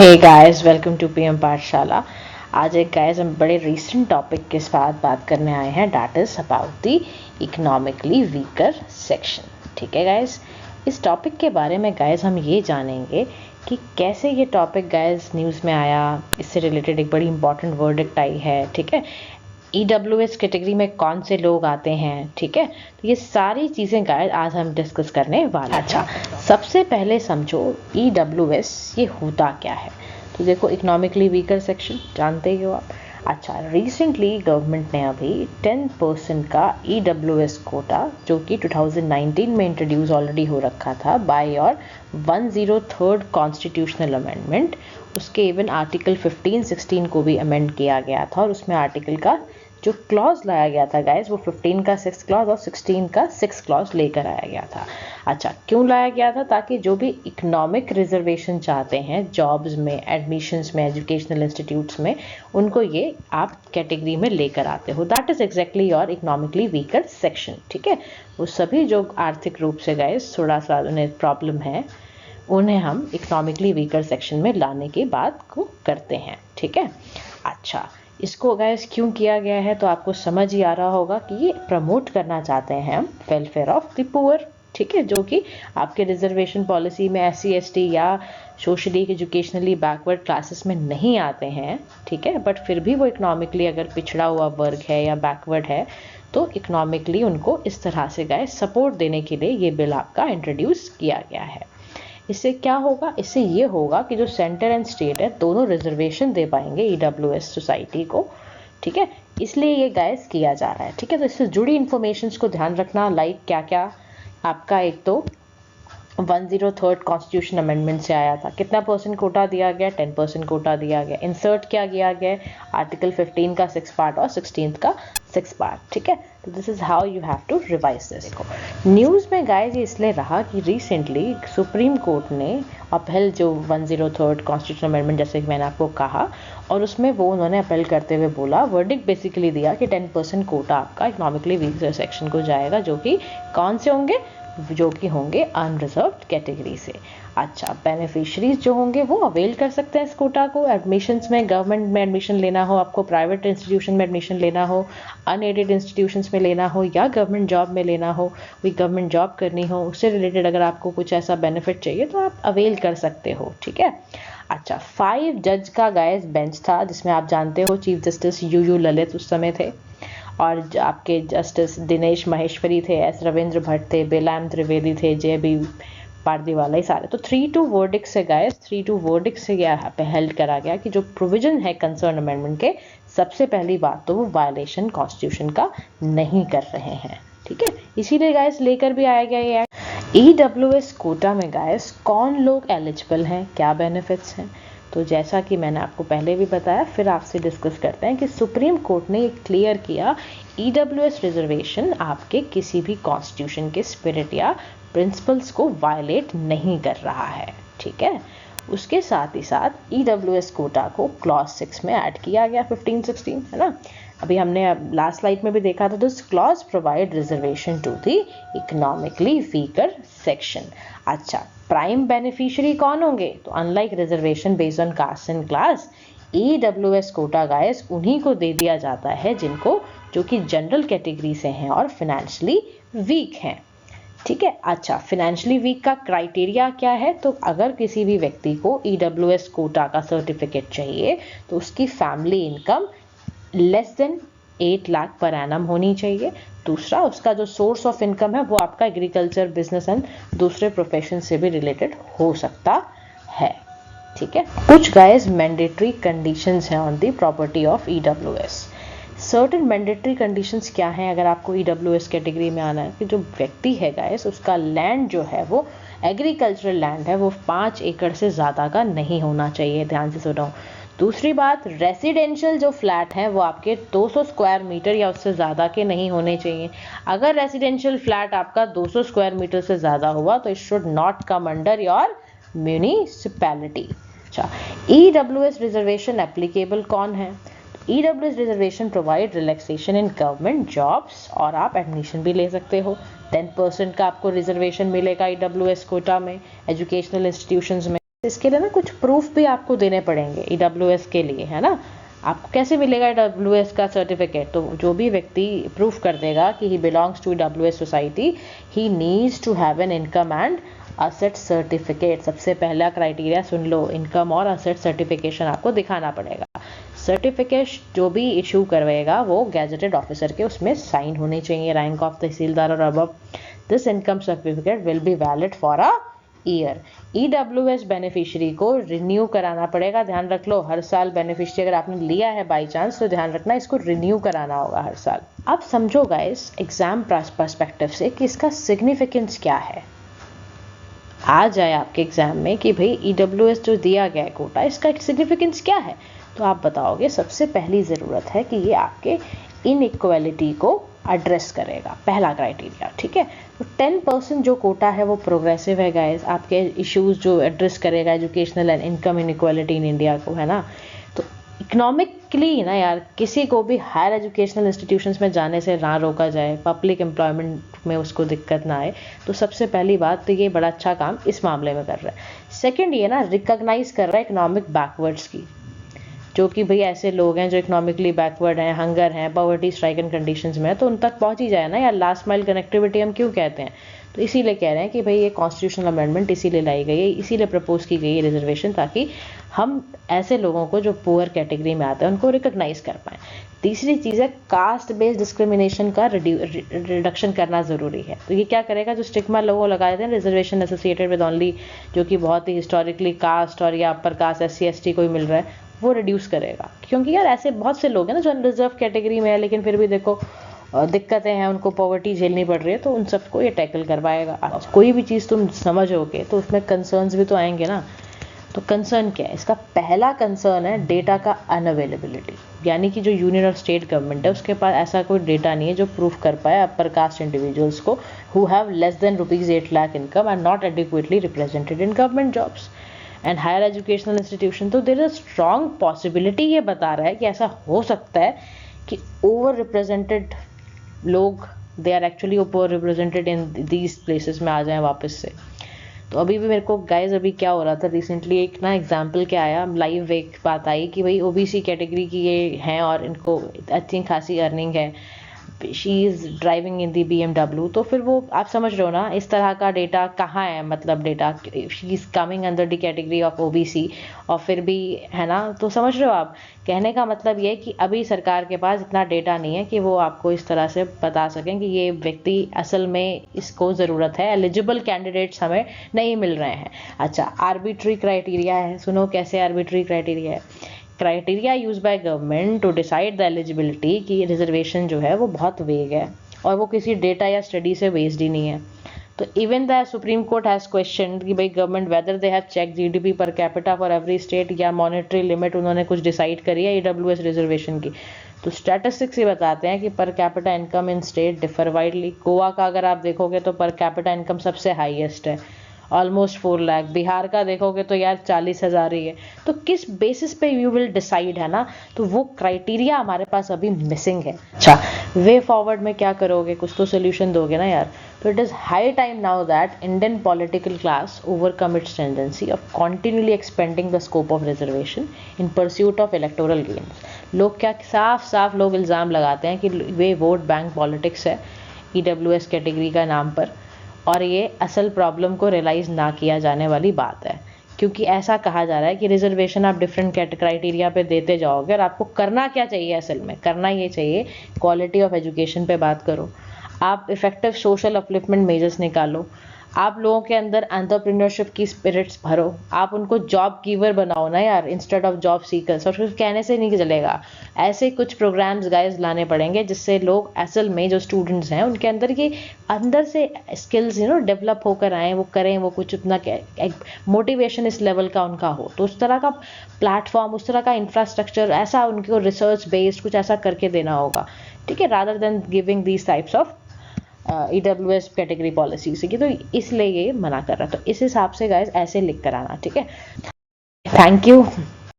Hey guys, welcome to PM Pathshala. आज एक guys हम बड़े रीसेंट टॉपिक के साथ बात करने आए हैं, that is about the economically weaker section. ठीक है गाइस, इस टॉपिक के बारे में गाइस हम ये जानेंगे कि कैसे ये टॉपिक गाइस न्यूज़ में आया, इससे रिलेटेड एक बड़ी इंपॉर्टेंट वर्डिक्ट आई है। ठीक है, EWS कैटेगरी में कौन से लोग आते हैं। ठीक है, तो ये सारी चीज़ें गाइस आज हम डिस्कस करने वाले हैं। अच्छा, सबसे पहले समझो EWS ये होता क्या है। तो देखो, इकोनॉमिकली वीकर सेक्शन जानते ही हो आप। अच्छा, रिसेंटली गवर्नमेंट ने अभी 10% का EWS कोटा, जो कि 2019 में इंट्रोड्यूस ऑलरेडी हो रखा था बाय और 103rd कॉन्स्टिट्यूशनल अमेंडमेंट, उसके इवन आर्टिकल 15, 16 को भी अमेंड किया गया था, और उसमें आर्टिकल का जो क्लॉज लाया गया था गाइस, वो 15 का 6 क्लॉज और 16 का 6 क्लॉज लेकर आया गया था। अच्छा, क्यों लाया गया था? ताकि जो भी इकोनॉमिक रिजर्वेशन चाहते हैं जॉब्स में, एडमिशन्स में, एजुकेशनल इंस्टीट्यूट्स में, उनको ये आप कैटेगरी में लेकर आते हो। That is exactly your economically weaker section. ठीक है, वो सभी जो आर्थिक रूप से गाइस थोड़ा सा उन्हें प्रॉब्लम है, उन्हें हम इकोनॉमिकली वीकर सेक्शन में लाने की बात को करते हैं। ठीक है, अच्छा, इसको गाइस क्यों किया गया है तो आपको समझ ही आ रहा होगा कि ये प्रमोट करना चाहते हैं हम वेलफेयर ऑफ द पुअर। ठीक है, जो कि आपके रिजर्वेशन पॉलिसी में SC ST या सोशली एजुकेशनली बैकवर्ड क्लासेस में नहीं आते हैं। ठीक है, बट फिर भी वो इकोनॉमिकली अगर पिछड़ा हुआ वर्ग है या बैकवर्ड है, तो इकोनॉमिकली उनको इस तरह से गाइस सपोर्ट देने के लिए ये बिल आपका इंट्रोड्यूस किया गया है। इससे क्या होगा? इससे ये होगा कि जो सेंटर एंड स्टेट है, दोनों रिजर्वेशन दे पाएंगे EWS सोसाइटी को। ठीक है, इसलिए ये गाइस किया जा रहा है। ठीक है, तो इससे जुड़ी इंफॉर्मेशंस को ध्यान रखना, लाइक क्या क्या आपका, एक तो 103rd कॉन्स्टिट्यूशन अमेंडमेंट से आया था, कितना परसेंट कोटा दिया गया? 10% कोटा दिया गया। इंसर्ट क्या किया गया? आर्टिकल 15 का 6 पार्ट और 16 का 6 पार्ट। ठीक है, तो this is how you have to revise this. देखो, न्यूज़ में गाइस ये इसलिए रहा कि रिसेंटली सुप्रीम कोर्ट ने अपील जो 103rd कॉन्स्टिट्यूशन अमेंडमेंट, जैसे कि मैंने आपको कहा, और उसमें वो उन्होंने अपील करते हुए बोला, वर्डिक्ट बेसिकली दिया कि 10% कोटा आपका इकोनॉमिकली वीकर सेक्शन को जाएगा, जो कि कौन से होंगे? जो कि होंगे अनरिजर्व्ड कैटेगरी से। अच्छा, बेनिफिशरीज जो होंगे वो अवेल कर सकते हैं इस कोटा को। एडमिशन्स में, गवर्नमेंट में एडमिशन लेना हो आपको, प्राइवेट इंस्टीट्यूशन में एडमिशन लेना हो, अनएडेड इंस्टीट्यूशंस में लेना हो, या गवर्नमेंट जॉब में लेना हो, कोई गवर्नमेंट जॉब करनी हो, उससे रिलेटेड अगर आपको कुछ ऐसा बेनिफिट चाहिए तो आप अवेल कर सकते हो। ठीक है, अच्छा, 5 जज का गाइस बेंच था, जिसमें आप जानते हो चीफ जस्टिस UU ललित उस समय थे, और आपके जस्टिस दिनेश माहेश्वरी थे, S रविंद्र भट्ट थे, बेलाम त्रिवेदी थे, JB पारदीवाला, ही सारे। तो 3-2 वर्डिक्ट से गाइस, 3-2 वर्डिक्ट से यहाँ पे हेल्ड करा गया कि जो प्रोविजन है कंसर्न अमेंडमेंट के, सबसे पहली बात तो वो वायलेशन कॉन्स्टिट्यूशन का नहीं कर रहे हैं। ठीक है, इसीलिए गाइस लेकर भी आया गया ये एक्ट। EWS कोटा में गाइस कौन लोग एलिजिबल हैं, क्या बेनिफिट्स हैं? तो जैसा कि मैंने आपको पहले भी बताया, फिर आपसे डिस्कस करते हैं कि सुप्रीम कोर्ट ने क्लियर किया, EWS रिजर्वेशन आपके किसी भी कॉन्स्टिट्यूशन के स्पिरिट या प्रिंसिपल्स को वायलेट नहीं कर रहा है। ठीक है, उसके साथ ही साथ EWS कोटा को क्लॉज 6 में ऐड किया गया, 15-16, है ना। अभी हमने लास्ट स्लाइड में भी देखा था, this clause provide reservation to the economically weaker section. अच्छा, प्राइम बेनिफिशियरी कौन होंगे? तो unlike reservation based on caste and class, EWS quota guys उन्हीं को दे दिया जाता है जिनको, जो कि जनरल कैटेगरी से हैं और फिनेंशियली वीक हैं। ठीक है, अच्छा, फिनेंशियली वीक का क्राइटेरिया क्या है? तो अगर किसी भी व्यक्ति को EWS कोटा का सर्टिफिकेट चाहिए तो उसकी family income less than 8 lakh per annum होनी चाहिए। दूसरा, उसका जो सोर्स ऑफ इनकम है वो आपका एग्रीकल्चर, बिजनेस एंड दूसरे प्रोफेशन से भी रिलेटेड हो सकता है। ठीक है, कुछ गाइस मैंडेटरी कंडीशंस हैं on the property of EWS। Certain mandatory conditions क्या हैं अगर आपको EWS कैटेगरी में आना है? कि जो व्यक्ति है गाइस, उसका लैंड जो है वो एग्रीकल्चरल लैंड है, वो 5 एकड़ से ज़्यादा का नहीं होना चाहिए। ध्यान से सुनो। दूसरी बात, रेसिडेंशियल जो फ्लैट है वो आपके 200 स्क्वायर मीटर या उससे ज़्यादा के नहीं होने चाहिए। अगर रेसिडेंशियल फ्लैट आपका 200 स्क्वायर मीटर से ज़्यादा हुआ तो it should not come under your municipality. अच्छा, EWS रिजर्वेशन एप्लीकेबल कौन है? EWS रिजर्वेशन प्रोवाइड रिलैक्सेशन इन गवर्नमेंट जॉब्स, और आप एडमिशन भी ले सकते हो। 10% का आपको रिजर्वेशन मिलेगा EWS कोटा में एजुकेशनल इंस्टीट्यूशंस में। इसके लिए ना कुछ प्रूफ भी आपको देने पड़ेंगे ईडब्ल्यूएस के लिए, है ना। आपको कैसे मिलेगा ईडब्ल्यूएस का सर्टिफिकेट? तो जो भी व्यक्ति प्रूफ कर देगा कि he belongs to EWS society, he needs to have an income and asset certificate. सबसे पहला क्राइटेरिया सुन लो, इनकम और असेट सर्टिफिकेशन आपको दिखाना पड़ेगा। सर्टिफिकेट जो भी इशू करवाएगा वो गैजेटेड ऑफिसर के उसमें साइन होने चाहिए, रैंक ऑफ तहसीलदार और above. This income certificate will be valid for a year. EWS beneficiary को रिन्यू कराना पड़ेगा। ध्यान रख लो, हर साल बेनिफिशियरी अगर आपने लिया है बाई चांस, तो ध्यान रखना इसको रिन्यू कराना होगा हर साल। अब समझो गाइस एग्जाम पर्सपेक्टिव से कि इसका सिग्निफिकेंस क्या है। आ जाए आपके एग्जाम में कि भाई ईडब्ल्यूएस जो दिया गया है कोटा, इसका एक सिग्निफिकेंस क्या है, तो आप बताओगे सबसे पहली ज़रूरत है कि ये आपके इनइक्वालिटी को एड्रेस करेगा, पहला क्राइटेरिया। ठीक है, तो 10% जो कोटा है वो प्रोग्रेसिव है गाइस, आपके इश्यूज जो एड्रेस करेगा educational and income inequality in India को, है ना। तो इकोनॉमिकली ना यार, किसी को भी हायर एजुकेशनल इंस्टीट्यूशंस में जाने से ना रोका जाए, पब्लिक एम्प्लॉयमेंट में उसको दिक्कत ना आए, तो सबसे पहली बात तो ये बड़ा अच्छा काम इस मामले में कर रहा है। सेकेंड ये ना रिकॉग्नाइज कर रहा है इकोनॉमिक बैकवर्ड्स की, जो कि भाई ऐसे लोग हैं जो इकोनॉमिकली बैकवर्ड हैं, हंगर हैं, पॉवर्टी स्ट्राइकन कंडीशंस में है, तो उन तक पहुंच ही जाए ना यार। लास्ट माइल कनेक्टिविटी हम क्यों कहते हैं, तो इसीलिए कह रहे हैं कि भाई ये कॉन्स्टिट्यूशनल अमेंडमेंट इसीलिए लाई गई है, इसीलिए प्रपोज की गई है रिजर्वेशन, ताकि हम ऐसे लोगों को जो पुअर कैटेगरी में आते हैं उनको रिकॉग्नाइज कर पाएँ। तीसरी चीज़ है कास्ट बेस्ड डिस्क्रिमिनेशन का रिडक्शन करना ज़रूरी है। तो ये क्या करेगा, जो स्टिग्मा लोगों लगाए थे रिजर्वेशन एसोसिएटेड विद ओनली, जो कि बहुत ही हिस्टोरिकली कास्ट और या अपर कास्ट SC ST को ही मिल रहा है, वो रिड्यूस करेगा। क्योंकि यार ऐसे बहुत से लोग हैं ना जो अनरिजर्व कैटेगरी में है, लेकिन फिर भी देखो दिक्कतें हैं, उनको पॉवर्टी झेलनी पड़ रही है, तो उन सबको ये टैकल करवाएगा। कोई भी चीज़ तुम समझोगे तो उसमें कंसर्न्स भी तो आएंगे ना। तो कंसर्न क्या है, इसका पहला कंसर्न है डेटा का अनअवेलेबिलिटी, यानी कि जो यूनियन और स्टेट गवर्नमेंट है उसके पास ऐसा कोई डेटा नहीं है जो प्रूफ कर पाए अपर कास्ट इंडिविजुअल्स को who have less than ₹8 lakh income and not adequately represented in government jobs and higher educational institution. तो there is a strong possibility, ये बता रहा है कि ऐसा हो सकता है कि ओवर रिप्रेजेंटेड लोग, they are actually over represented in these places में आ जाएं वापस से। तो अभी भी मेरे को गाइज अभी क्या हो रहा था रिसेंटली, एक ना एग्जाम्पल क्या आया, लाइव एक बात आई कि भाई OBC कैटेगरी की ये हैं और इनको अच्छी खासी अर्निंग है, she is driving in the BMW। तो फिर वो आप समझ रहे हो ना, इस तरह का डेटा कहाँ है, मतलब data she is coming under the category of OBC, और फिर भी है ना। तो समझ रहे हो आप, कहने का मतलब ये है कि अभी सरकार के पास इतना डेटा नहीं है कि वो आपको इस तरह से बता सकें कि ये व्यक्ति असल में इसको ज़रूरत है, एलिजिबल कैंडिडेट्स हमें नहीं मिल रहे हैं। अच्छा, आर्बिट्री क्राइटेरिया है, सुनो कैसे आर्बिट्री क्राइटेरिया है। Criteria use by government to decide the eligibility की रिजर्वेशन जो है वो बहुत वेग है और वो किसी डेटा या स्टडी से बेस्ड ही नहीं है। तो even the supreme court has question कि भाई government whether they have check GDP per capita for every state या मॉनेटरी लिमिट उन्होंने कुछ डिसाइड करी है EWS रिजर्वेशन की। तो स्टैटिस्टिक्स ये बताते हैं कि per capita income in state differ widely. Goa का अगर आप देखोगे तो पर कैपिटा इनकम सबसे हाईएस्ट है, ऑलमोस्ट 4 लाख। बिहार का देखोगे तो यार 40,000 ही है। तो किस बेसिस पे यू विल डिसाइड, है ना। तो वो क्राइटेरिया हमारे पास अभी मिसिंग है। अच्छा, वे फॉरवर्ड में क्या करोगे, कुछ तो सोल्यूशन दोगे ना यार। तो it is high time now that Indian political class overcome its tendency of continuously expanding the scope of reservation in pursuit of electoral gains. लोग क्या साफ साफ लोग इल्ज़ाम लगाते हैं कि वे वोट बैंक पॉलिटिक्स है EWS कैटेगरी का नाम पर, और ये असल प्रॉब्लम को रियलाइज़ ना किया जाने वाली बात है। क्योंकि ऐसा कहा जा रहा है कि रिजर्वेशन आप डिफरेंट क्राइटेरिया पे देते जाओगे, और आपको करना क्या चाहिए, असल में करना ये चाहिए क्वालिटी ऑफ एजुकेशन पे बात करो, आप इफेक्टिव सोशल अपलिफ्टमेंट मेजर्स निकालो, आप लोगों के अंदर एंटरप्रेन्योरशिप की स्पिरिट्स भरो, आप उनको जॉब गिवर बनाओ ना यार, इंस्टेड ऑफ जॉब सीकर्स। और सिर्फ कहने से नहीं चलेगा, ऐसे कुछ प्रोग्राम्स गाइस लाने पड़ेंगे जिससे लोग असल में जो स्टूडेंट्स हैं उनके अंदर की अंदर से स्किल्स डेवलप होकर आए, वो करें, वो कुछ उतना मोटिवेशन इस लेवल का उनका हो। तो उस तरह का प्लेटफॉर्म, उस तरह का इंफ्रास्ट्रक्चर, ऐसा उनको रिसर्च बेस्ड कुछ ऐसा करके देना होगा, ठीक है, rather than giving these types of EWS category policy की। तो इसलिए ये मना कर रहा है। तो इस हिसाब से गाइस ऐसे लिख कर आना, ठीक है। Thank you.